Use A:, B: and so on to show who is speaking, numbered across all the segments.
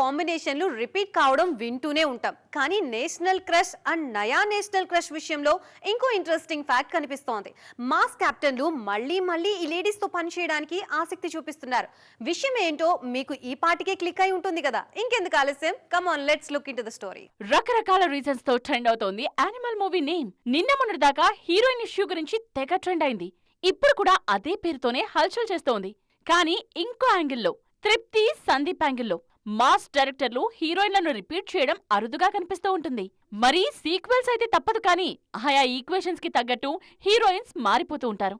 A: కాంబినేషన్లు repeat కావడం వింటూనే ఉంటాం. కానీ నేషనల్ క్రష్ అండ్ నయా నేషనల్ క్రష్ విషయంలో ఇంకో ఇంట్రెస్టింగ్ ఫ్యాక్ట్ కనిపిస్తోంది. మాస్ కెప్టెన్లు మళ్ళీ ఈ లేడీస్ తో పనిచేయడానికి ఆసక్తి చూపిస్తున్నారు. విషయం ఏంటో మీకు ఈ పాటికే క్లిక్ అయి ఉంటుంది కదా. ఇంకెందుకు ఆలస్యం, come on let's look into the story.
B: రకరకాల రీజన్స్ తో ట్రెండ్ అవుతోంది యానిమల్ మూవీ నేమ్. నిన్న మొన్నటి దాకా హీరోయిన్ ఇష్యూ గురించి తెగ ట్రెండ్ అయింది. ఇప్పుడు కూడా అదే పేరుతోనే హల్చల్ చేస్తోంది. కానీ ఇంకో యాంగిల్లో, తృప్తి సందీప్ యాంగిల్లో మాస్ డైరెక్టర్లు హీరోయిన్లను రిపీట్ చేయడం అరుదుగా కనిపిస్తూ ఉంటుంది. మరి సీక్వెల్స్ అయితే తప్పదు, కానీ ఆయా ఈక్వేషన్స్ కి తగ్గట్టు హీరోయిన్స్ మారిపోతూ ఉంటారు.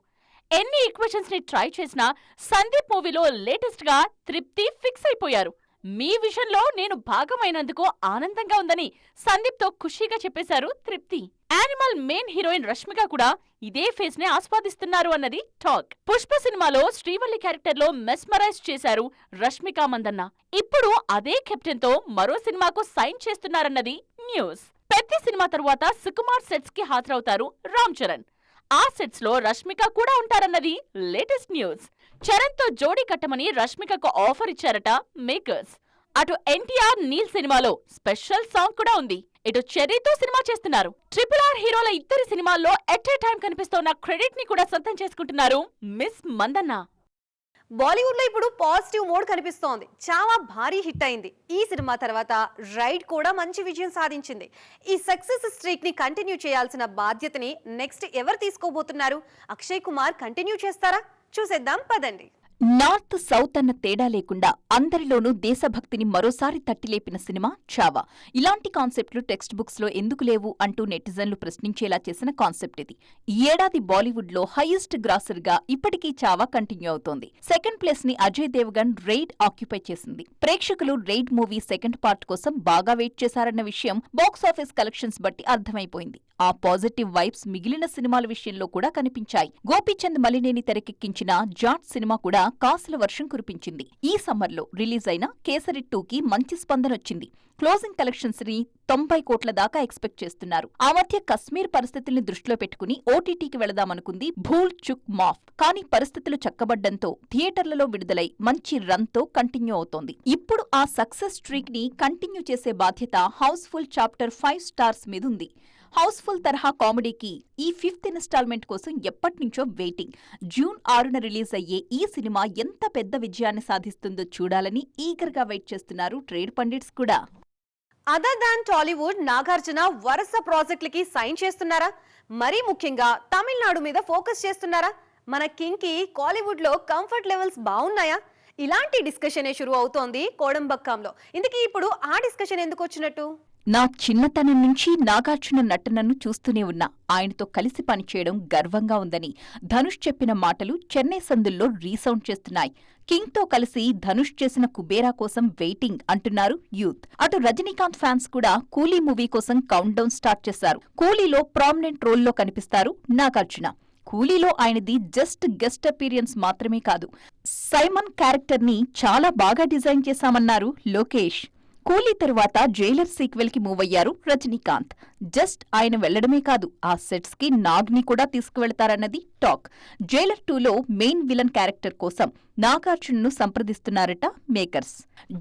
B: ఎన్ని ఈక్వేషన్స్ ని ట్రై చేసినా సందీప్ మూవీలో లేటెస్ట్ గా తృప్తి ఫిక్స్ అయిపోయారు. మీ విషయంలో నేను భాగమైనందుకు ఆనందంగా ఉందని సందీప్ తో ఖుషీగా చెప్పేశారు తృప్తి. యానిమల్ మెయిన్ హీరోయిన్ రష్మిక కూడా ఇదే ఫేస్ ని ఆస్వాదిస్తున్నారు అన్నది టాక్. పుష్ప సినిమాలో శ్రీవల్లి క్యారెక్టర్ లో మెస్మరైజ్ చేశారు రష్మిక మందన్న. ఇప్పుడు అదే కెప్టెన్ తో మరో సినిమాకు సైన్ చేస్తున్నారన్నది న్యూస్. పెద్ద సినిమా తరువాత సుకుమార్ సెట్స్ కి హాజరవుతారు రామ్ చరణ్. ఆ సెట్స్ లో రష్మిక కూడా ఉంటారన్నది లేటెస్ట్ న్యూస్. చరణ్ తో జోడీ కట్టమని రష్మికకు ఆఫర్ ఇచ్చారట మేకర్స్. అటు ఎన్టీఆర్ నీల్ సినిమాలో స్పెషల్ సాంగ్ కూడా ఉంది. ఇటు చెర్రీతో సినిమా చేస్తున్నారు. RRR హీరోల ఇద్దరి సినిమాల్లో ఎట్ ఏ టైం కనిపిస్తున్న క్రెడిట్ ని కూడా సొంతం చేసుకుంటున్నారు మిస్ మందన్న.
A: బాలీవుడ్ లో ఇప్పుడు పాజిటివ్ మోడ్ కనిపిస్తోంది. చాలా భారీ హిట్ అయింది. ఈ సినిమా తర్వాత రైడ్ కూడా మంచి విజయం సాధించింది. ఈ సక్సెస్ స్ట్రీక్ ని కంటిన్యూ చేయాల్సిన బాధ్యతని నెక్స్ట్ ఎవరు తీసుకోబోతున్నారు? అక్షయ్ కుమార్ కంటిన్యూ చేస్తారా? చూసేద్దాం పదండి.
C: నార్త్ సౌత్ అన్న తేడా లేకుండా అందరిలోనూ దేశభక్తిని మరోసారి తట్టిలేపిన సినిమా చావా. ఇలాంటి కాన్సెప్ట్లు టెక్స్ట్ బుక్స్ లో ఎందుకు లేవు అంటూ నెటిజన్లు ప్రశ్నించేలా చేసిన కాన్సెప్ట్ ఇది. ఈ ఏడాది బాలీవుడ్ లో హైయెస్ట్ గ్రాసర్ గా ఇప్పటికీ చావా కంటిన్యూ అవుతోంది. సెకండ్ ప్లేస్ ని అజయ్ దేవగన్ రైడ్ ఆక్యుపై చేసింది. ప్రేక్షకులు రైడ్ మూవీ సెకండ్ పార్ట్ కోసం బాగా వెయిట్ చేశారన్న విషయం బాక్సాఫీస్ కలెక్షన్స్ బట్టి అర్థమైపోయింది. ఆ పాజిటివ్ వైబ్స్ మిగిలిన సినిమాల విషయంలో కూడా కనిపించాయి. గోపీచంద్ మలినేని తెరకెక్కించిన జాట్ సినిమా కూడా కాసుల వర్షం కురిపించింది. ఈ సమ్మర్లో రిలీజ్ అయిన కేసరి 2కి మంచి స్పందనొచ్చింది. క్లోజింగ్ కలెక్షన్స్ ని 90 కోట్ల దాకా ఎక్స్పెక్ట్ చేస్తున్నారు. ఆ మధ్య కశ్మీర్ పరిస్థితుల్ని దృష్టిలో పెట్టుకుని ఓటీటీకి వెళదామనుకుంది భూల్ చుక్ మాఫ్. కానీ పరిస్థితులు చక్కబడ్డంతో థియేటర్లలో విడుదలై మంచి రన్ తో కంటిన్యూ అవుతోంది. ఇప్పుడు ఆ సక్సెస్ స్ట్రీక్ ని కంటిన్యూ చేసే బాధ్యత హౌస్ఫుల్ చాప్టర్ 5 స్టార్స్ మీదుంది. హౌస్ఫుల్ తరహా కామెడీకి ఈ 5th ఇన్స్టాల్మెంట్ కోసం ఎప్పటినుంచో వెయిటింగ్. జూన్ 6న రిలీజ్ అయ్యే ఈ సినిమా ఎంత పెద్ద విజయాన్ని సాధిస్తుందో చూడాలని ఈగర్గా వెయిట్ చేస్తున్నారు ట్రేడ్ పండిట్స్ కూడా.
A: అదర్ దాన్ టాలీవుడ్, నాగార్జున వరుస ప్రాజెక్టులకి సైన్ చేస్తున్నారా? మరీ ముఖ్యంగా తమిళనాడు మీద ఫోకస్ చేస్తున్నారా? మన కింగ్ కి కాలీవుడ్ లో కంఫర్ట్ లెవెల్స్ బాగున్నాయా? ఇలాంటి డిస్కషనే షురూ అవుతోంది కోడంబక్కంలో. ఇందుకే ఇప్పుడు ఆ డిస్కషన్ ఎందుకు వచ్చినట్టు?
C: నా చిన్నతనం నుంచి నాగార్జున నటనను చూస్తూనే ఉన్నా. ఆయనతో కలిసి పనిచేయడం గర్వంగా ఉందని ధనుష్ చెప్పిన మాటలు చెన్నై సందుల్లో రీసౌండ్ చేస్తున్నాయి. కింగ్ తో కలిసి ధనుష్ చేసిన కుబేరా కోసం వెయిటింగ్ అంటున్నారు యూత్. అటు రజనీకాంత్ ఫ్యాన్స్ కూడా కూలీ మూవీ కోసం కౌంట్ డౌన్ స్టార్ట్ చేశారు. కూలీలో ప్రామినెంట్ రోల్లో కనిపిస్తారు నాగార్జున. కూలీలో ఆయనది జస్ట్ గెస్ట్ అపీరియన్స్ మాత్రమే కాదు, సైమన్ క్యారెక్టర్ ని చాలా బాగా డిజైన్ చేశామన్నారు లోకేష్. కూలీ తరువాత జైలర్ సీక్వెల్ కి మూవ్ అయ్యారు రజనీకాంత్. జస్ట్ ఆయన వెళ్లడమే కాదు, ఆ సెట్స్ కి నాగ్ని కూడా తీసుకువెళతారన్నది టాక్. జైలర్ 2లో మెయిన్ విలన్ క్యారెక్టర్ కోసం నాగార్జునను సంప్రదిస్తున్నారట మేకర్స్.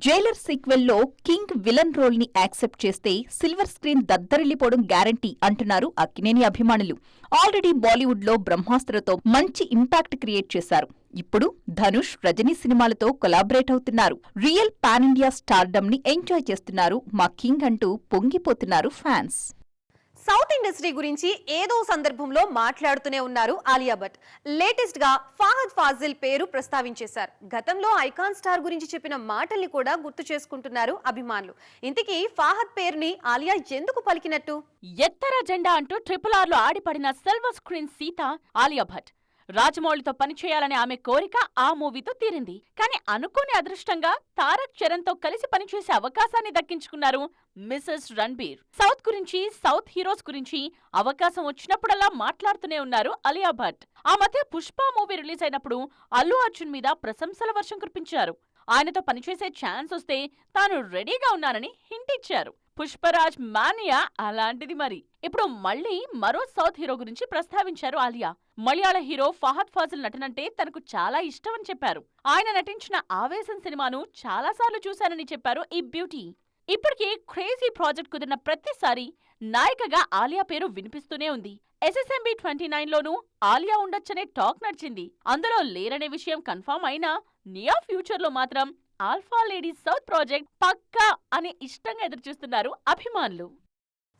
C: జైలర్ సీక్వెల్లో కింగ్ విలన్ రోల్ ని యాక్సెప్ట్ చేస్తే సిల్వర్ స్క్రీన్ దద్దరిల్లిపోవడం గ్యారంటీ అంటున్నారు అక్కినేని అభిమానులు. ఆల్రెడీ బాలీవుడ్ లో బ్రహ్మాస్త్రతో మంచి ఇంపాక్ట్ క్రియేట్ చేశారు. ఇప్పుడు ధనుష్, రజనీ సినిమాలతో కొలాబరేట్ అవుతున్నారు. రియల్ పాన్ ఇండియా స్టార్డమ్ ని ఎంజాయ్ చేస్తున్నారు మా కింగ్ అంటూ పొంగిపోతున్నారు ఫ్యాన్స్.
A: సౌత్ ఇండస్ట్రీ గురించి ఏదో సందర్భంలో మాట్లాడుతూనే ఉన్నారు ఆలియా భట్. లేటెస్ట్ గా ఫహద్ ఫాజిల్ పేరు ప్రస్తావించేశారు. గతంలో ఐకాన్ స్టార్ గురించి చెప్పిన మాటల్ని కూడా గుర్తు చేసుకుంటున్నారు అభిమానులు. ఇంతకీ ఫహద్ పేరుని ఆలియా ఎందుకు పలికినట్టు?
B: ఎత్తర జెండా అంటూ RRR లో ఆడిపడిన సిల్వర్ స్క్రీన్ సీత ఆలియా భట్. రాజమౌళితో పనిచేయాలనే ఆమె కోరిక ఆ మూవీతో తీరింది. కానీ అనుకోని అదృష్టంగా తారక్ చరణ్ తో కలిసి పనిచేసే అవకాశాన్ని దక్కించుకున్నారు మిసెస్ రణ్బీర్. సౌత్ గురించి, సౌత్ హీరోస్ గురించి అవకాశం వచ్చినప్పుడల్లా మాట్లాడుతూనే ఉన్నారు ఆలియా భట్. ఆ మధ్య పుష్ప మూవీ రిలీజ్ అయినప్పుడు అల్లు అర్జున్ మీద ప్రశంసల వర్షం కురిపించారు. ఆయనతో పనిచేసే ఛాన్స్ వస్తే తాను రెడీగా ఉన్నానని హింట్ ఇచ్చారు. పుష్పరాజ్ మానియా అలాంటిది మరి. ఇప్పుడు మళ్ళీ మరో సౌత్ హీరో గురించి ప్రస్తావించారు ఆలియా. మలయాళ హీరో ఫహద్ ఫాజిల్ నటనంటే తనకు చాలా ఇష్టమని చెప్పారు. ఆయన నటించిన ఆవేశం సినిమాను చాలాసార్లు చూశానని చెప్పారు ఈ బ్యూటీ. ఇప్పటికే క్రేజీ ప్రాజెక్ట్ కుదిరిన ప్రతిసారి నాయికగా ఆలియా పేరు వినిపిస్తూనే ఉంది. SSMB 29లోనూ ఆలియా ఉండొచ్చనే టాక్ నడిచింది. అందులో లేరనే విషయం కన్ఫర్మ్ అయినా నియర్ ఫ్యూచర్ లో మాత్రం ఆల్ఫా లేడీస్ సౌత్ ప్రాజెక్ట్ పక్కా అని ఇష్టంగా ఎదురుచూస్తున్నారు అభిమానులు.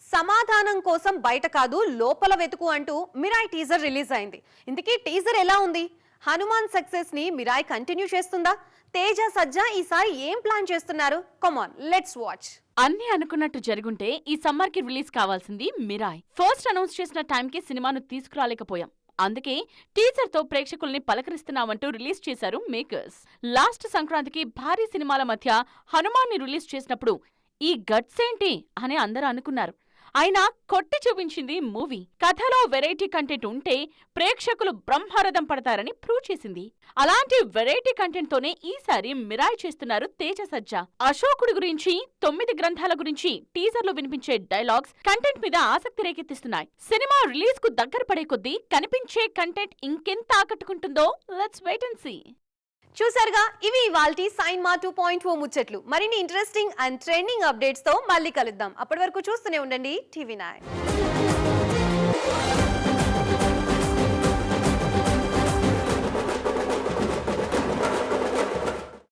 A: సమాధానం కోసం బయట కాదు లోపల వెతుకు అంటూ మిరాయ్ టీజర్ రిలీజ్ అయింది. ఇంతకీ టీజర్ ఎలా ఉంది? హనుమాన్ సక్సెస్ ని మిరాయ్ కంటిన్యూ చేస్తుందా? తేజ సజ్జా ఈసారి ఏం ప్లాన్ చేస్తున్నారు? Come on let's watch.
B: అన్ని అనుకున్నట్టు జరుగుంటే ఈ సమ్మర్ కి రిలీజ్ కావాల్సింది మిరాయ్. ఫస్ట్ అనౌన్స్ చేసిన టైంకి సినిమాను తీసుకురాలేకపోయాం. అందుకే టీజర్ తో ప్రేక్షకుల్ని పలకరిస్తున్నామంటూ రిలీజ్ చేశారు మేకర్స్. లాస్ట్ సంక్రాంతికి భారీ సినిమాల మధ్య హనుమాన్ ని రిలీజ్ చేసినప్పుడు ఈ గట్స్ ఏంటి అని అందరూ అనుకున్నారు. అయినా కొట్టి చూపించింది మూవీ. కథలో వెరైటీ కంటెంట్ ఉంటే ప్రేక్షకులు బ్రహ్మరథం పడతారని ప్రూవ్ చేసింది. అలాంటి వెరైటీ కంటెంట్ తోనే ఈసారి మిరాయ్ చేస్తున్నారు తేజ సజ్జా. అశోకుడి గురించి 9 గ్రంథాల గురించి టీజర్ లో వినిపించే డైలాగ్స్ కంటెంట్ మీద ఆసక్తి రేకెత్తిస్తున్నాయి. సినిమా రిలీజ్ కు దగ్గర పడే కొద్దీ కనిపించే కంటెంట్ ఇంకెంత ఆకట్టుకుంటుందో లెట్స్ వెయిట్ అండ్ సీ.
A: చూసారుగా, ఇవి ఇవాల్టి సైన్మా 2.0 ముచ్చట్లు. మరిన్ని ఇంట్రెస్టింగ్ అండ్ ట్రెండింగ్ అప్డేట్స్ తో మళ్ళీ కలుద్దాం. అప్పటి వరకు చూస్తూనే ఉండండి TV9.